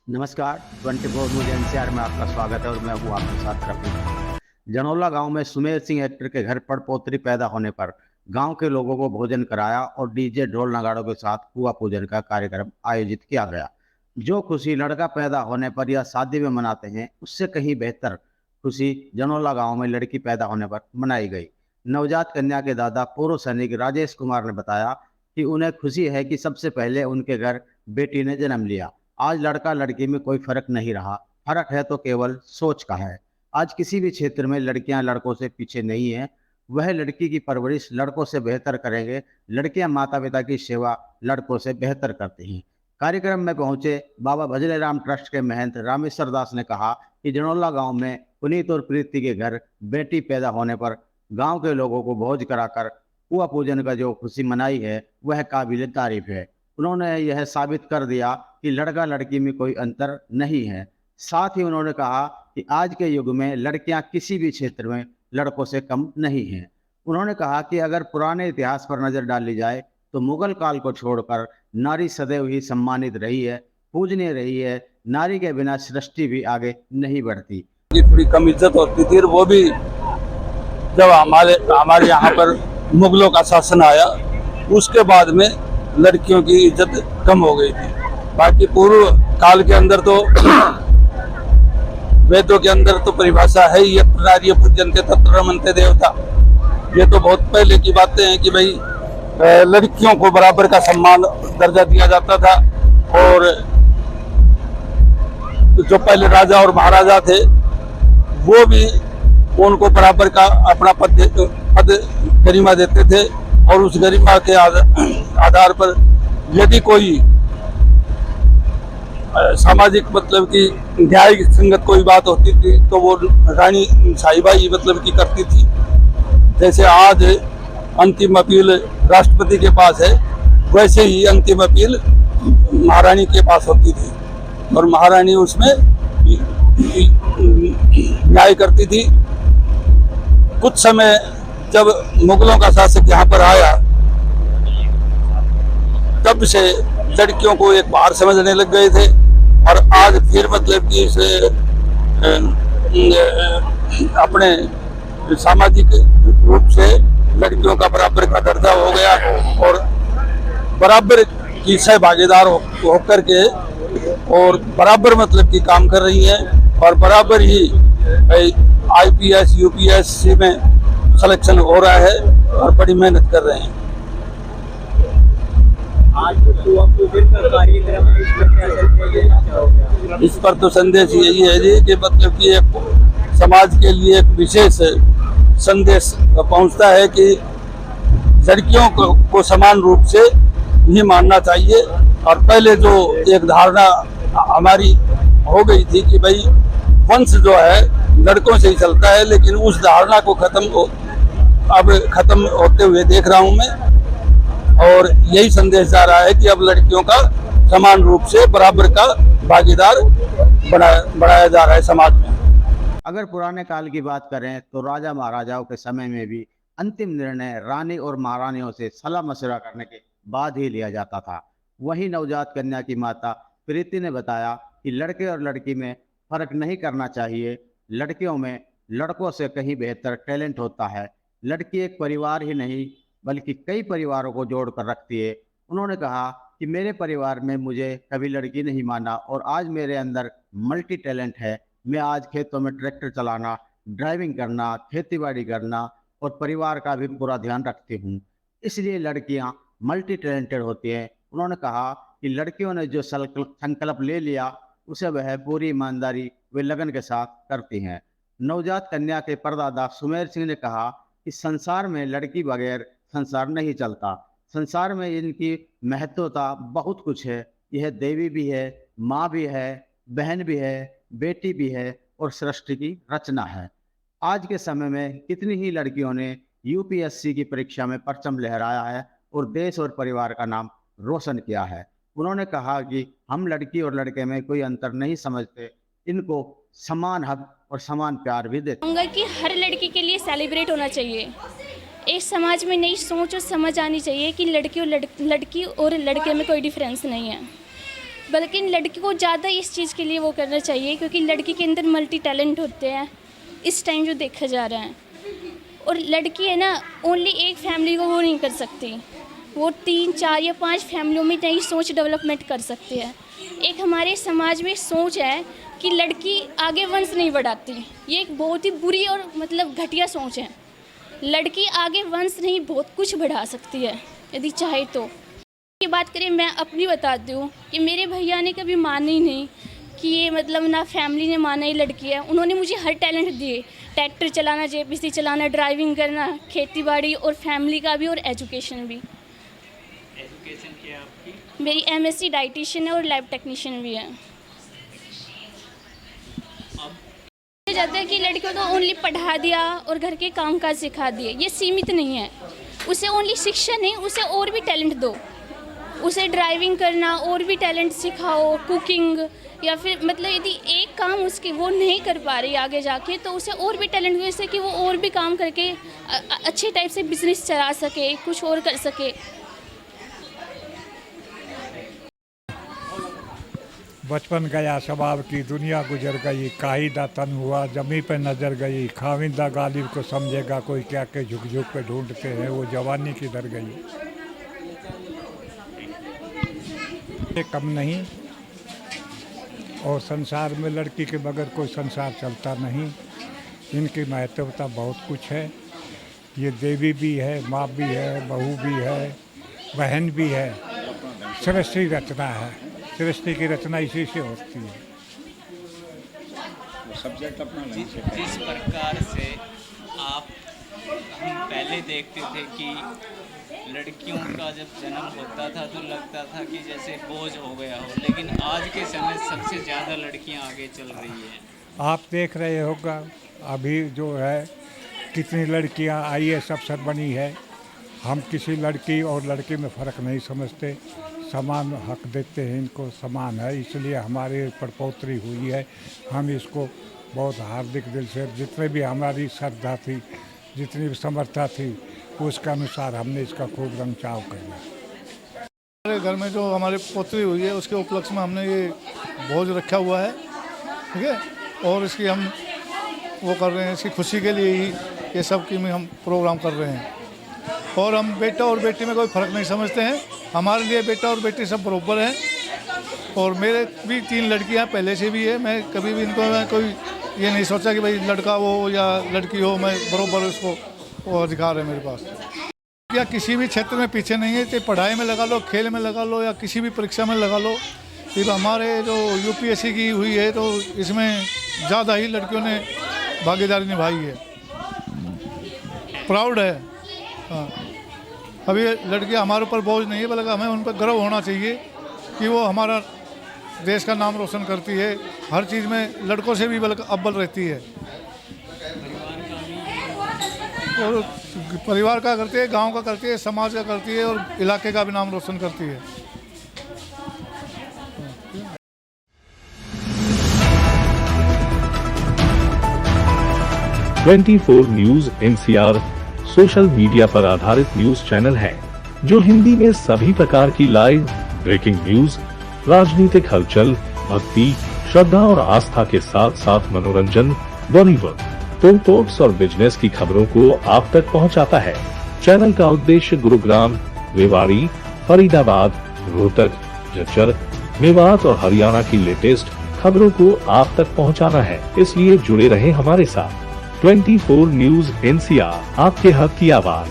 नमस्कार। 24 news NCR में आपका स्वागत है और मैं हूँ आपके साथ रफी। जनौला गांव में सुमेर सिंह एक्टर के घर पर पौत्री पैदा होने पर गांव के लोगों को भोजन कराया और डीजे ढोल नगाड़ों के साथ कुआ पूजन का कार्यक्रम आयोजित किया गया। जो खुशी लड़का पैदा होने पर या शादी में मनाते हैं, उससे कहीं बेहतर खुशी जनौला गाँव में लड़की पैदा होने पर मनाई गई। नवजात कन्या के दादा पूर्व सैनिक राजेश कुमार ने बताया कि उन्हें खुशी है कि सबसे पहले उनके घर बेटी ने जन्म लिया। आज लड़का लड़की में कोई फर्क नहीं रहा, फर्क है तो केवल सोच का है। आज किसी भी क्षेत्र में लड़कियां लड़कों से पीछे नहीं हैं। वह लड़की की परवरिश लड़कों से बेहतर करेंगे। लड़कियां माता पिता की सेवा लड़कों से बेहतर करती हैं। कार्यक्रम में पहुंचे बाबा भजले राम ट्रस्ट के महंत रामेश्वर दास ने कहा कि जनौला गांव में पुनीत और प्रीति के घर बेटी पैदा होने पर गांव के लोगों को भोज कराकर कुआ पूजन का जो खुशी मनाई है, वह काबिल तारीफ है। उन्होंने यह साबित कर दिया कि लड़का लड़की में कोई अंतर नहीं है। साथ ही उन्होंने कहा कि आज के युग में लड़कियां किसी भी क्षेत्र में लड़कों से कम नहीं हैं। उन्होंने कहा कि अगर पुराने इतिहास पर नजर डाली जाए तो मुगल काल को छोड़कर नारी सदैव ही सम्मानित रही है, पूजनीय रही है। नारी के बिना सृष्टि भी आगे नहीं बढ़ती। की थोड़ी कम इज्जत होती थी, और वो भी जब हमारे यहाँ पर मुगलों का शासन आया, उसके बाद में लड़कियों की इज्जत कम हो गई थी। बाकी पूर्व काल के अंदर तो वेदों के अंदर तो परिभाषा है ही, नारी पूज्यन्ते तत्र रमन्ते देवता। ये तो बहुत पहले की बातें हैं कि भाई लड़कियों को बराबर का सम्मान दर्जा दिया जाता था, और जो पहले राजा और महाराजा थे वो भी उनको बराबर का अपना पद गरिमा देते थे, और उस गरिमा के आधार पर यदि कोई सामाजिक मतलब कि न्याय संगत कोई बात होती थी तो वो रानी साहिबा ही मतलब की करती थी। जैसे आज अंतिम अपील राष्ट्रपति के पास है, वैसे ही अंतिम अपील महारानी के पास होती थी, और महारानी उसमें न्याय करती थी। कुछ समय जब मुगलों का शासक यहाँ पर आया, तब से लड़कियों को एक बाहर समझने लग गए थे, और आज फिर मतलब कि इसे अपने सामाजिक रूप से लड़कियों का बराबर का दर्जा हो गया, और बराबर की सहभागीदार होकर के और बराबर मतलब की काम कर रही हैं, और बराबर ही IPS UPSC में सिलेक्शन हो रहा है, और बड़ी मेहनत कर रहे हैं। आज कुआ पूजन का कार्यक्रम इस पर तो संदेश यही है जी कि मतलब कि एक समाज के लिए एक विशेष संदेश पहुंचता है कि लड़कियों को समान रूप से ही मानना चाहिए। और पहले जो एक धारणा हमारी हो गई थी कि भाई वंश जो है लड़कों से ही चलता है, लेकिन उस धारणा को अब खत्म होते हुए देख रहा हूं मैं, और यही संदेश जा रहा है कि अब लड़कियों का समान रूप से बराबर का भागीदार बढ़ाया जा रहा है समाज में। अगर पुराने काल की बात करें तो राजा महाराजाओं के समय में भी अंतिम निर्णय रानी और महारानियों से सलाह मशवरा करने के बाद ही लिया जाता था। वहीं नवजात कन्या की माता प्रीति ने बताया कि लड़के और लड़की में फर्क नहीं करना चाहिए। लड़कियों में लड़कों से कहीं बेहतर टैलेंट होता है। लड़की एक परिवार ही नहीं बल्कि कई परिवारों को जोड़कर रखती है। उन्होंने कहा कि मेरे परिवार में मुझे कभी लड़की नहीं माना, और आज मेरे अंदर मल्टी टैलेंट है। मैं आज खेतों में ट्रैक्टर चलाना, ड्राइविंग करना, खेतीबाड़ी करना और परिवार का भी पूरा ध्यान रखती हूँ। इसलिए लड़कियाँ मल्टी टैलेंटेड होती हैं। उन्होंने कहा कि लड़कियों ने जो संकल्प ले लिया उसे वह पूरी ईमानदारी व लगन के साथ करती हैं। नवजात कन्या के परदादा सुमेर सिंह ने कहा कि संसार में लड़की बगैर संसार नहीं चलता। संसार में इनकी महत्वता बहुत कुछ है। यह देवी भी है, माँ भी है, बहन भी है, बेटी भी है और सृष्टि की रचना है। आज के समय में कितनी ही लड़कियों ने UPSC की परीक्षा में परचम लहराया है और देश और परिवार का नाम रोशन किया है। उन्होंने कहा कि हम लड़की और लड़के में कोई अंतर नहीं समझते, इनको समान हक और समान प्यार भी देते कहूँगा कि हर लड़की के लिए सेलिब्रेट होना चाहिए। इस समाज में नई सोच और समझ आनी चाहिए कि लड़की और लड़के में कोई डिफरेंस नहीं है। बल्कि लड़की को ज़्यादा इस चीज़ के लिए वो करना चाहिए, क्योंकि लड़की के अंदर मल्टी टैलेंट होते हैं इस टाइम जो देखा जा रहा है। और लड़की है ना, ओनली एक फैमिली को वो नहीं कर सकती, वो 3, 4 या 5 फैमिलियों में नई सोच डेवलपमेंट कर सकती है। एक हमारे समाज में सोच है कि लड़की आगे वंश नहीं बढ़ाती, ये एक बहुत ही बुरी और मतलब घटिया सोच है। लड़की आगे वंश नहीं बहुत कुछ बढ़ा सकती है यदि चाहे तो। की बात करें, मैं अपनी बताती हूँ कि मेरे भैया ने कभी माना ही नहीं कि ये मतलब ना फैमिली ने माना ये लड़की है। उन्होंने मुझे हर टैलेंट दिए, ट्रैक्टर चलाना, जेपीसी चलाना, ड्राइविंग करना, खेती बाड़ी और फैमिली का भी और एजुकेशन भी। एजुकेशन क्या है आपकी? मेरी एमएससी डाइटिशियन है और लैब टेक्नीशियन भी है। जाता है कि लड़कियों को ओनली पढ़ा दिया और घर के कामकाज सिखा दिए, ये सीमित नहीं है। उसे ओनली शिक्षा नहीं, उसे और भी टैलेंट दो, उसे ड्राइविंग करना और भी टैलेंट सिखाओ, कुकिंग, या फिर मतलब यदि एक काम उसकी वो नहीं कर पा रही आगे जाके, तो उसे और भी टैलेंट दो, जैसे कि वो और भी काम करके अच्छे टाइप से बिजनेस चला सके, कुछ और कर सके। बचपन गया शबाब की दुनिया गुजर गई, काहिदा तन हुआ जमी पे नजर गई, खाविंदा गालिब को समझेगा कोई क्या के झुक झुक पे ढूंढते हैं वो जवानी किधर गई। ये कम नहीं, और संसार में लड़की के बगैर कोई संसार चलता नहीं। इनकी महत्वता बहुत कुछ है, ये देवी भी है, माँ भी है, बहू भी है, बहन भी है, सृष्टि रचना है। सृष्टि की रचना इसी से होती है। जिस प्रकार से हम पहले देखते थे कि लड़कियों का जब जन्म होता था तो लगता था कि जैसे बोझ हो गया हो, लेकिन आज के समय सबसे ज़्यादा लड़कियां आगे चल रही हैं। आप देख रहे होगा अभी जो है कितनी लड़कियां IAS अफसर बनी है। हम किसी लड़की और लड़के में फ़र्क नहीं समझते, समान हक देते हैं, इनको समान है, इसलिए हमारे पड़पोतरी हुई है। हम इसको बहुत हार्दिक दिल से, जितने भी हमारी श्रद्धा थी, जितनी भी समर्था थी, उसके अनुसार हमने इसका खूब रंगचाव किया। हमारे घर में जो हमारी पोतरी हुई है उसके उपलक्ष्य में हमने ये भोज रखा हुआ है, ठीक है, और इसकी हम वो कर रहे हैं, इसकी खुशी के लिए ही ये सब की में हम प्रोग्राम कर रहे हैं। और हम बेटा और बेटी में कोई फ़र्क नहीं समझते हैं, हमारे लिए बेटा और बेटी सब बराबर हैं। और मेरे भी 3 लड़कियां पहले से भी है, मैं कभी भी इनको कोई ये नहीं सोचा कि भाई लड़का हो या लड़की हो, मैं बराबर उसको वो अधिकार है मेरे पास। या किसी भी क्षेत्र में पीछे नहीं है, चाहे पढ़ाई में लगा लो, खेल में लगा लो, या किसी भी परीक्षा में लगा लो। फिर हमारे जो UPSC की हुई है तो इसमें ज़्यादा ही लड़कियों ने भागीदारी निभाई है, प्राउड है। हाँ, अभी लड़कियां हमारे ऊपर बोझ नहीं है, बल्कि हमें उन पर गर्व होना चाहिए कि वो हमारा देश का नाम रोशन करती है, हर चीज़ में लड़कों से भी बल्कि अव्वल रहती है। और परिवार का करती है, गांव का करती है, समाज का करती है, और इलाके का भी नाम रोशन करती है। 24 न्यूज NCR सोशल मीडिया पर आधारित न्यूज चैनल है जो हिंदी में सभी प्रकार की लाइव ब्रेकिंग न्यूज, राजनीतिक हलचल, भक्ति, श्रद्धा और आस्था के साथ साथ मनोरंजन, बॉलीवुड, स्पोर्ट्स और बिजनेस की खबरों को आप तक पहुंचाता है। चैनल का उद्देश्य गुरुग्राम, रेवाड़ी, फरीदाबाद, रोहतक, झज्जर, मेवात और हरियाणा की लेटेस्ट खबरों को आप तक पहुंचाना है, इसलिए जुड़े रहे हमारे साथ। 24 न्यूज NCR, आपके हक की आवाज।